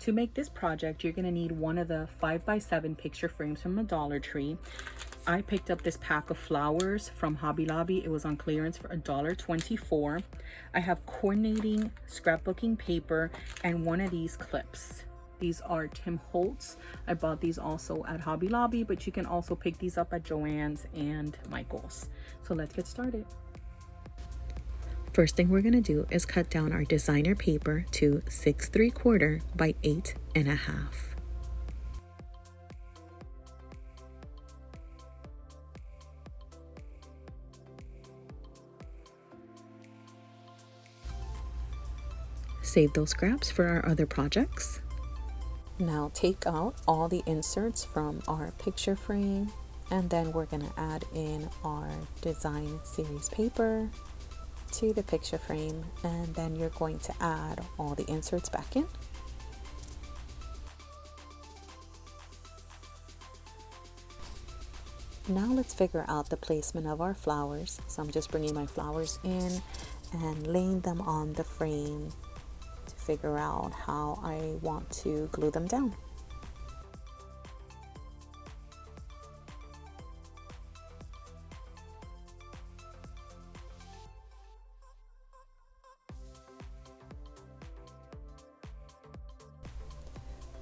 To make this project, you're going to need one of the 5x7 picture frames from the Dollar Tree. I picked up this pack of flowers from Hobby Lobby. It was on clearance for $1.24. I have coordinating scrapbooking paper and one of these clips. These are Tim Holtz. I bought these also at Hobby Lobby, but you can also pick these up at Joann's and Michael's. So let's get started. First thing we're going to do is cut down our designer paper to 6 3/4 by 8 1/2. Save those scraps for our other projects. Now take out all the inserts from our picture frame, and then we're going to add in our design series paper to the picture frame, and then you're going to add all the inserts back in. Now let's figure out the placement of our flowers. So I'm just bringing my flowers in and laying them on the frame to figure out how I want to glue them down.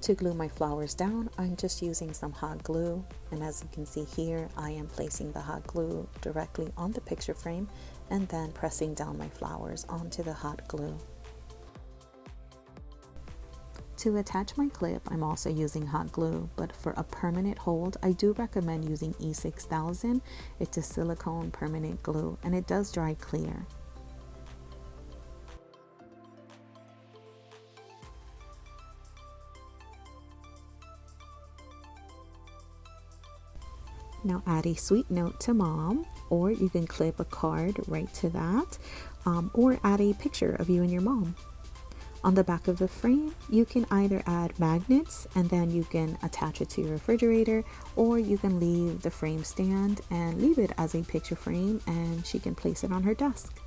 To glue my flowers down, I'm just using some hot glue, and as you can see here, I am placing the hot glue directly on the picture frame and then pressing down my flowers onto the hot glue. To attach my clip, I'm also using hot glue, but for a permanent hold, I do recommend using E6000. It's a silicone permanent glue, and it does dry clear. Now add a sweet note to mom, or you can clip a card right to that, or add a picture of you and your mom. On the back of the frame, you can either add magnets and then you can attach it to your refrigerator, or you can leave the frame stand and leave it as a picture frame and she can place it on her desk.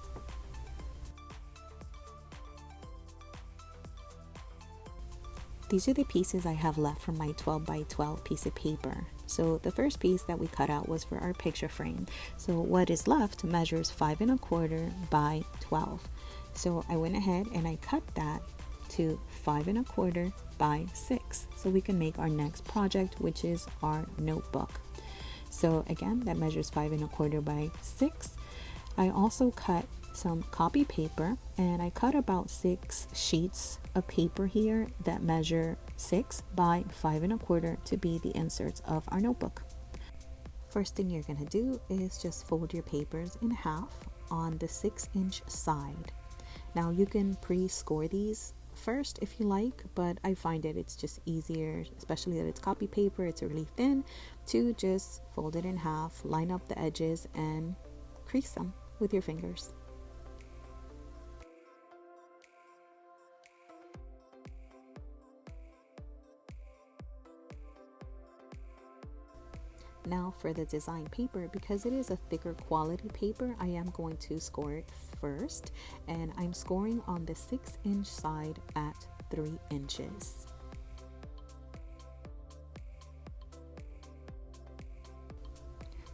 These are the pieces I have left from my 12 by 12 piece of paper. So the first piece that we cut out was for our picture frame. So what is left measures 5 1/4 by 12. So I went ahead and I cut that to 5 1/4 by 6. So we can make our next project, which is our notebook. So again, that measures 5 1/4 by 6. I also cut some copy paper, and I cut about 6 sheets of paper here that measure 6 by 5 1/4 to be the inserts of our notebook. First thing you're going to do is just fold your papers in half on the 6-inch side. Now you can pre-score these first if you like, but I find it's just easier, especially that it's copy paper, it's really thin, to just fold it in half, line up the edges, and crease them with your fingers. Now for the design paper, because it is a thicker quality paper, I am going to score it first, and I'm scoring on the 6-inch side at 3 inches.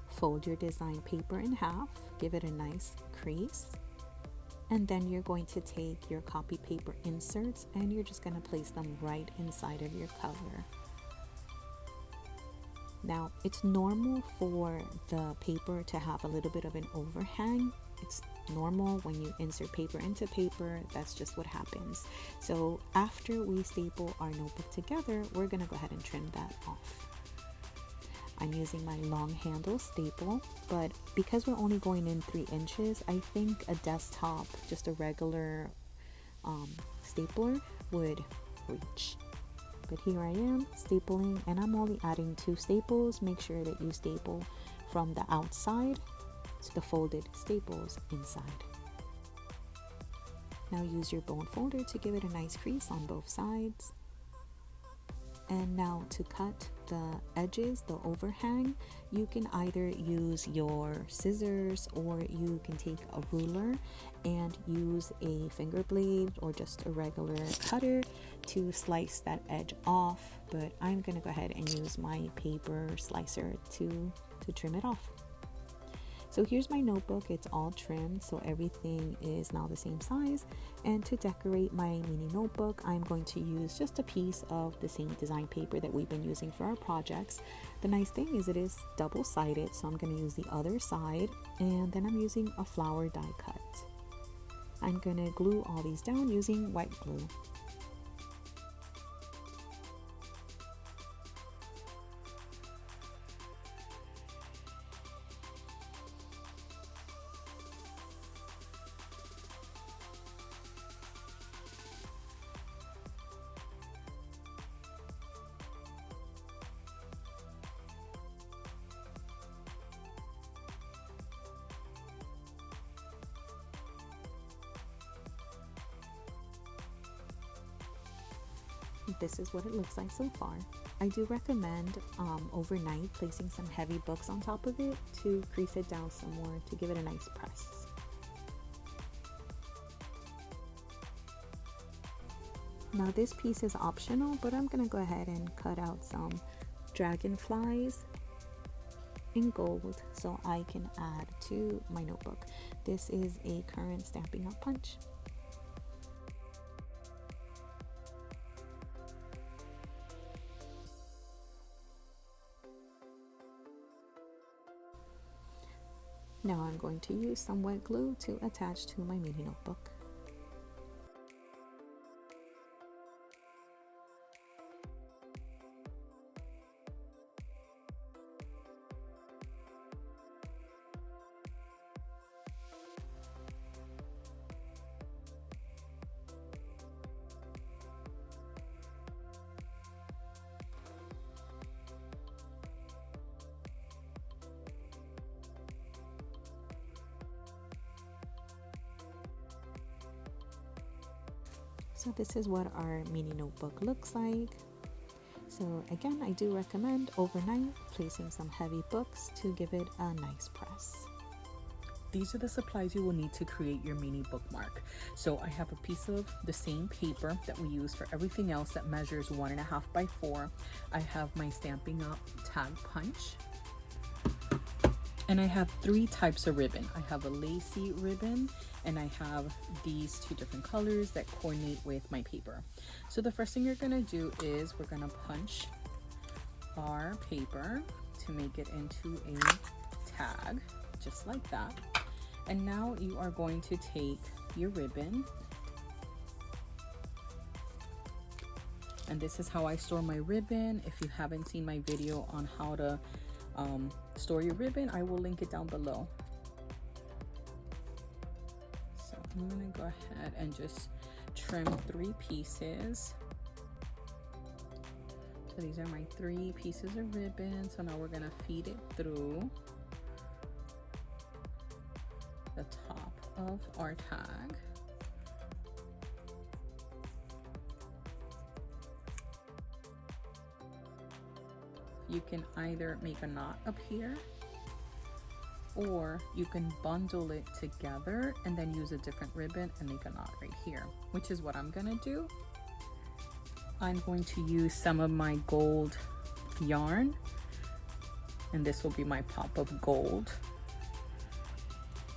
Fold your design paper in half, give it a nice crease, and then you're going to take your copy paper inserts and you're just going to place them right inside of your cover. Now, it's normal for the paper to have a little bit of an overhang. It's normal when you insert paper into paper, that's just what happens. So after we staple our notebook together, we're gonna go ahead and trim that off. I'm using my long handle staple, but because we're only going in 3 inches, I think a desktop, just a regular stapler would reach. But here I am stapling, and I'm only adding 2 staples. Make sure that you staple from the outside to the folded staples inside. Now use your bone folder to give it a nice crease on both sides. And now to cut the edges, the overhang, you can either use your scissors or you can take a ruler and use a finger blade or just a regular cutter to slice that edge off. But I'm gonna go ahead and use my paper slicer to trim it off. So here's my notebook. It's all trimmed, so everything is now the same size. And to decorate my mini notebook, I'm going to use just a piece of the same design paper that we've been using for our projects. The nice thing is it is double-sided, so I'm going to use the other side, and then I'm using a flower die cut. I'm going to glue all these down using white glue. This is what it looks like so far. I do recommend overnight placing some heavy books on top of it to crease it down some more to give it a nice press. Now this piece is optional, but I'm gonna go ahead and cut out some dragonflies in gold so I can add to my notebook. This is a current Stampin' Up! Punch. Now I'm going to use some wet glue to attach to my mini notebook. So this is what our mini notebook looks like. So again, I do recommend overnight placing some heavy books to give it a nice press. These are the supplies you will need to create your mini bookmark. So I have a piece of the same paper that we use for everything else that measures 1.5 by 4. I have my Stampin' Up! Tag punch. And I have 3 types of ribbon. I have a lacy ribbon, and I have these 2 different colors that coordinate with my paper. So the first thing you're gonna do is we're gonna punch our paper to make it into a tag, just like that. And now you are going to take your ribbon, and this is how I store my ribbon. If you haven't seen my video on how to store your ribbon, I will link it down below. So I'm gonna go ahead and just trim 3 pieces. So these are my 3 pieces of ribbon. So now we're gonna feed it through the top of our tag. You can either make a knot up here, or you can bundle it together and then use a different ribbon and make a knot right here, which is what I'm gonna do. I'm going to use some of my gold yarn, and this will be my pop of gold.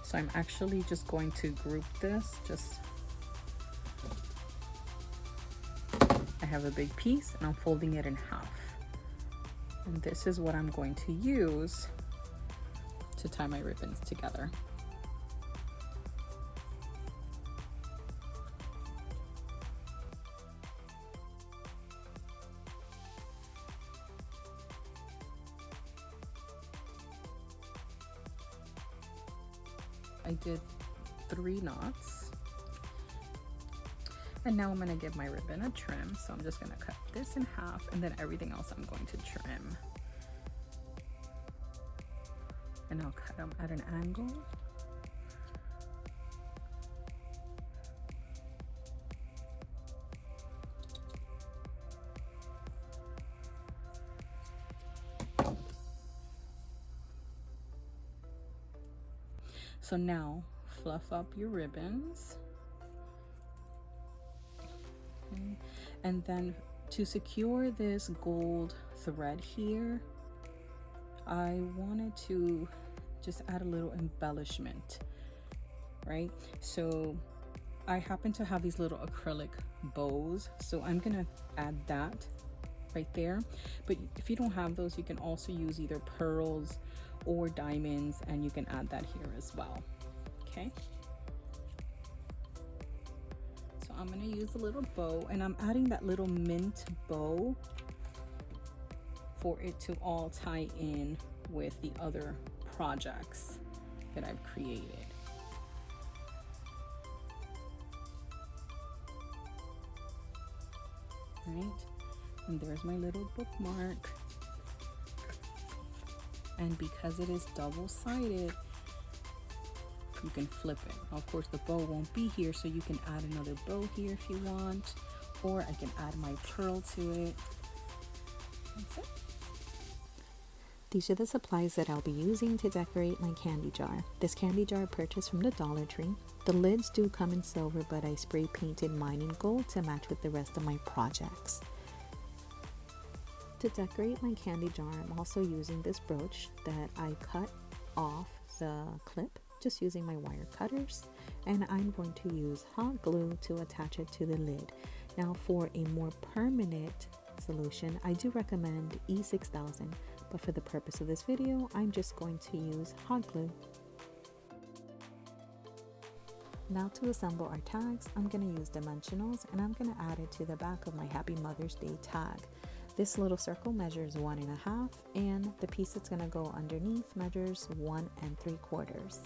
So I'm actually just going to group this. I have a big piece and I'm folding it in half. And this is what I'm going to use to tie my ribbons together. I did 3 knots. And now I'm gonna give my ribbon a trim. So I'm just gonna cut this in half, and then everything else I'm going to trim. And I'll cut them at an angle. So now fluff up your ribbons. Okay. And then to secure this gold thread here, I wanted to just add a little embellishment, right? So I happen to have these little acrylic bows, so I'm gonna add that right there. But if you don't have those, you can also use either pearls or diamonds, and you can add that here as well. Okay, so I'm gonna use a little bow, and I'm adding that little mint bow for it to all tie in with the other projects that I've created. Right, and there's my little bookmark. And because it is double-sided, you can flip it. Of course, the bow won't be here, so you can add another bow here if you want, or I can add my pearl to it. That's it. These are the supplies that I'll be using to decorate my candy jar. This candy jar I purchased from the Dollar Tree. The lids do come in silver, but I spray painted mine in gold to match with the rest of my projects. To decorate my candy jar, I'm also using this brooch that I cut off the clip just using my wire cutters, and I'm going to use hot glue to attach it to the lid. Now for a more permanent solution, I do recommend E6000, but for the purpose of this video, I'm just going to use hot glue. Now to assemble our tags, I'm going to use dimensionals, and I'm going to add it to the back of my Happy Mother's Day tag. This little circle measures 1.5, and the piece that's going to go underneath measures 1 3/4.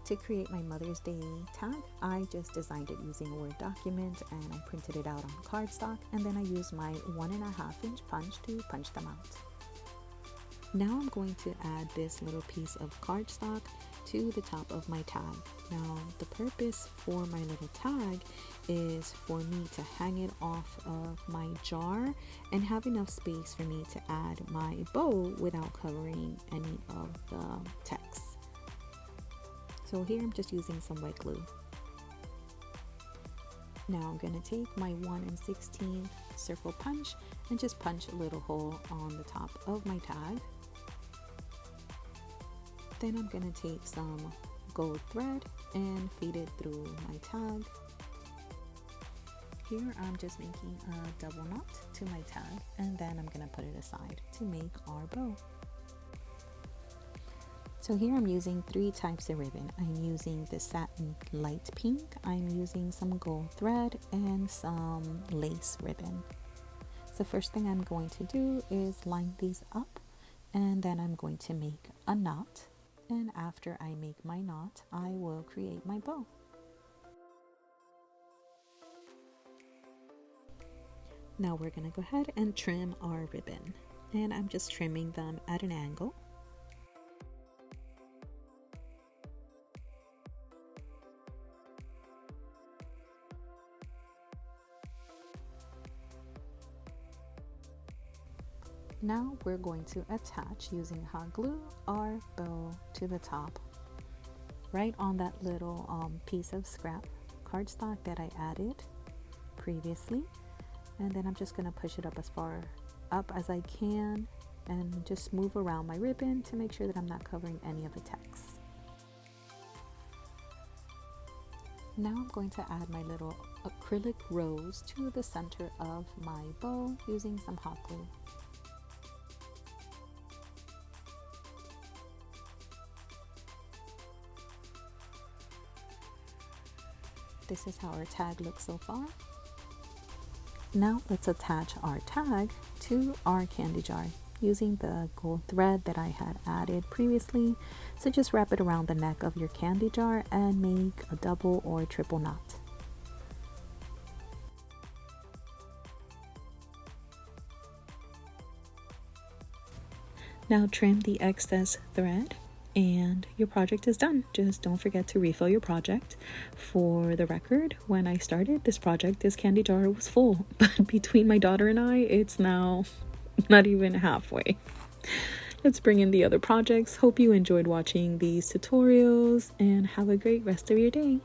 To create my Mother's Day tag, I just designed it using a Word document, and I printed it out on cardstock, and then I used my 1.5-inch punch to punch them out. Now I'm going to add this little piece of cardstock to the top of my tag. Now the purpose for my little tag is for me to hang it off of my jar and have enough space for me to add my bow without covering any of the text. So here I'm just using some white glue. Now I'm going to take my 1 16th circle punch and just punch a little hole on the top of my tag. Then I'm going to take some gold thread and feed it through my tag. Here I'm just making a double knot to my tag, and then I'm going to put it aside to make our bow. So here I'm using 3 types of ribbon. I'm using the satin light pink, I'm using some gold thread, and some lace ribbon. So first thing I'm going to do is line these up, and then I'm going to make a knot. And after I make my knot, I will create my bow. Now we're going to go ahead and trim our ribbon. And I'm just trimming them at an angle. Now we're going to attach using hot glue our bow to the top, right on that little piece of scrap cardstock that I added previously. And then I'm just going to push it up as far up as I can and just move around my ribbon to make sure that I'm not covering any of the text. Now I'm going to add my little acrylic rose to the center of my bow using some hot glue. This is how our tag looks so far. Now let's attach our tag to our candy jar using the gold thread that I had added previously. So just wrap it around the neck of your candy jar and make a double or triple knot. Now trim the excess thread and your project is done. Just don't forget to refill your project. For the record, when I started this project, this candy jar was full, but between my daughter and I, it's now not even halfway. Let's bring in the other projects. Hope you enjoyed watching these tutorials and have a great rest of your day.